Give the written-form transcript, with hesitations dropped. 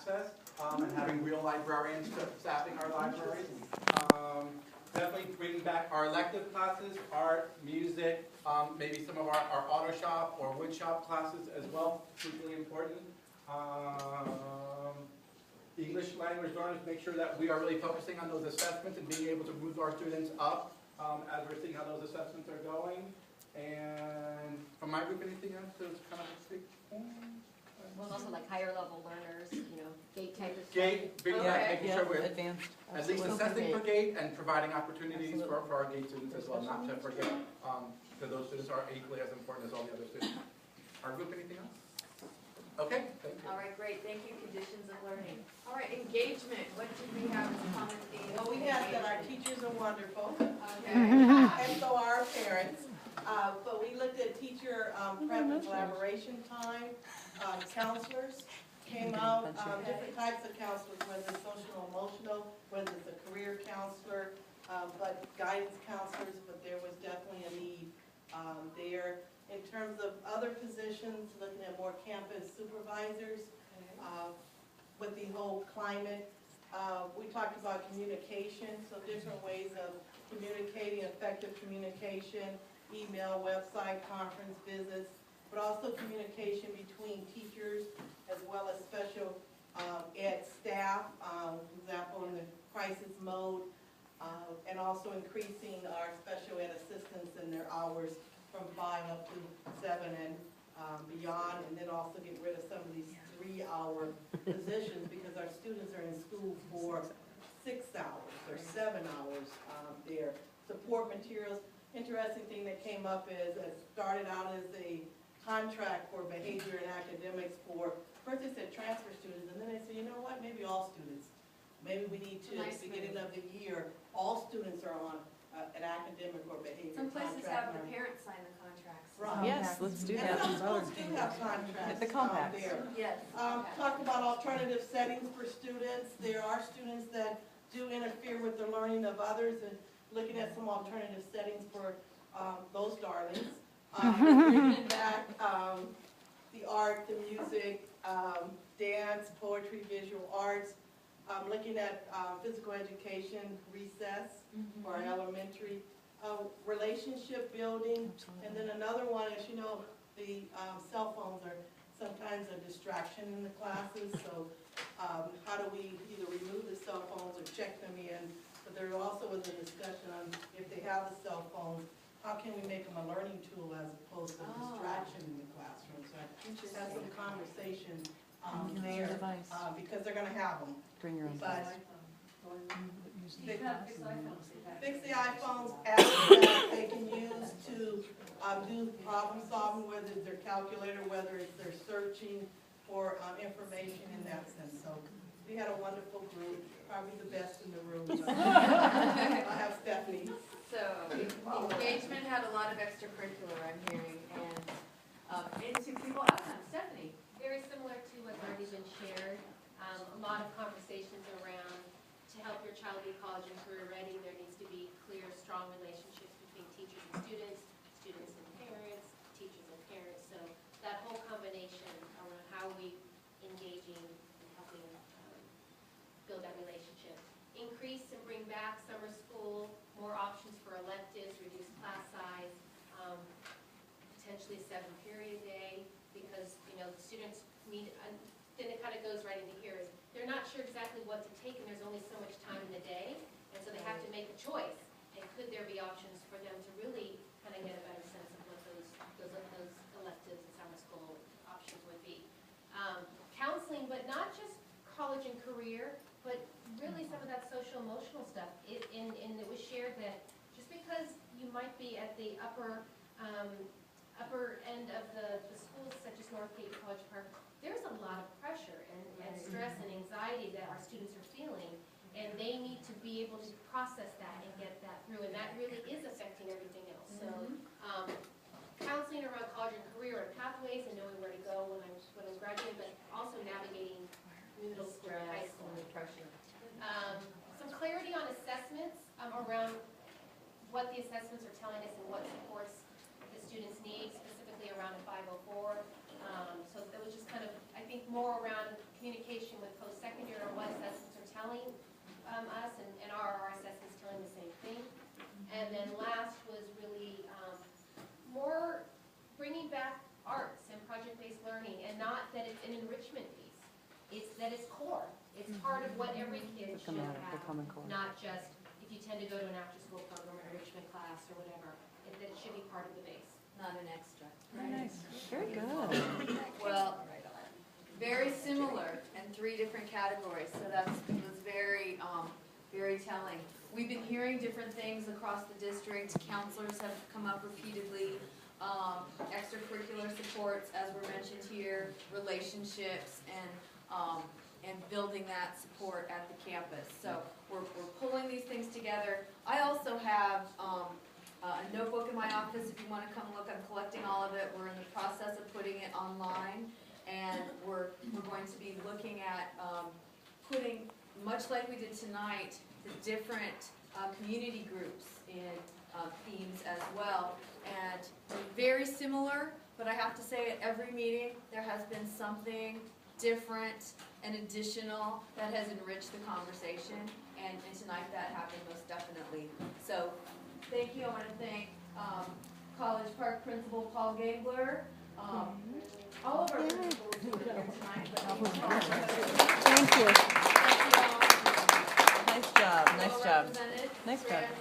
access and having real librarians staffing our libraries. Definitely bringing back our elective classes, art, music, maybe some of our auto shop or wood shop classes as well, hugely important. English language learners, make sure that we are really focusing on those assessments and being able to move our students up as we're seeing how those assessments are going. And from my group, anything else that's kind of big? Well, also like higher level learners, you know, gate type of stuff. Gate, making sure we're advanced. at least assessing for gate and providing opportunities for our gate students as well, not to forget, because those students are equally as important as all the other students. Our group, anything else? Okay, thank you. All right, great, thank you, conditions of learning. All right, engagement, what did we have as common themes? Well, we have that our teachers are wonderful, Okay. and so are our parents. But we looked at teacher prep and collaboration time. Counselors came out, different types of counselors, whether it's social emotional, whether it's a career counselor, but guidance counselors, but there was definitely a need there. In terms of other positions, looking at more campus supervisors, with the whole climate. We talked about communication, so different ways of communicating, effective communication, email, website, conference visits, but also communication between teachers as well as special ed staff, for example, in the crisis mode, and also increasing our special ed assistants and their hours from 5 up to 7 and beyond, and then also get rid of some of these 3-hour positions because our students are in school for 6 hours or 7 hours there. Support materials. Interesting thing that came up is it started out as a contract for behavior and academics for, first they said transfer students, and then they said, you know what, maybe all students. Maybe we need to, at the beginning of the year, all students are on an academic or behavior Some contract. places have the parents sign the contracts. Right. Yes, let's do And that. some schools do have contracts The compacts. there. Yes. Talk about alternative settings for students. There are students that do interfere with the learning of others, and looking at some alternative settings for those darlings. Bringing back the art, the music, dance, poetry, visual arts. Looking at physical education, recess for our elementary, relationship building, and then another one, as you know, the cell phones are sometimes a distraction in the classes, so how do we either remove the cell phones or check them in? But there also was a discussion on if they have a cell phone, how can we make them a learning tool as opposed to a distraction in the classroom? So just have some conversation there, because they're gonna have them. Bring your own. But Fix fix the iPhones, apps that they can use to do problem solving, whether it's their calculator, whether it's they're searching for information in that sense. So we had a wonderful group, probably the best in the room. I have Stephanie. So engagement had a lot of extracurricular, I'm hearing, and into people outcomes. Stephanie. Very similar to what's already been shared. A lot of conversations around to help your child be college and career ready, there needs to be clear, strong relationships between teachers and students, students and parents, teachers and parents. So that whole combination around how we engaging and helping build that relationship. Increase and bring back summer school, more options for electives, reduce class size, potentially a 7-period day, because, you know, the students need, then it kind of goes right into here, is they're not sure exactly what to take, and there's only so much time in the day, and so they have to make a choice. And could there be options for them to really kind of get a better sense of what those electives and summer school options would be? Counseling, but not just college and career, but really some of that social emotional stuff. And it was shared that just because you might be at the upper end of the schools such as Northgate, College Park, there's a lot of pressure and stress and anxiety that our students are feeling, and they need to be able to process that and get that through, and that really is affecting everything else. So counseling around college and career and pathways and knowing where to go when I'm graduating, but also navigating middle school and high school. Pressure. Some clarity on assessments around what the assessments are telling us and what supports the students' needs, specifically around a 504. So that was just kind of, I think, more around communication, conversation with post-secondary on what assessments are telling us, and our assessments telling the same thing. And then last was really more bringing back arts and project-based learning, and not that it's an enrichment piece. It's that it's core. It's part of what every kid should have, not just if you tend to go to an after-school program or enrichment class or whatever. That it should be part of the base. Not an extra. Very nice. Very good. Well, very similar in 3 different categories, so that was very, very telling. We've been hearing different things across the district. Counselors have come up repeatedly. Extracurricular supports, as were mentioned here, relationships, and building that support at the campus. So we're pulling these things together. I also have a notebook in my office if you want to come look. I'm collecting all of it. We're in the process of putting it online, and we're going to be looking at putting, much like we did tonight, the different community groups in themes as well. And very similar, but I have to say at every meeting there has been something different and additional that has enriched the conversation, and tonight that happened most definitely. So thank you. I want to thank College Park Principal Paul Gabler, all of our principals who are here tonight. Thank you. Thank you all. Nice job. Nice Well job. represented. Nice job.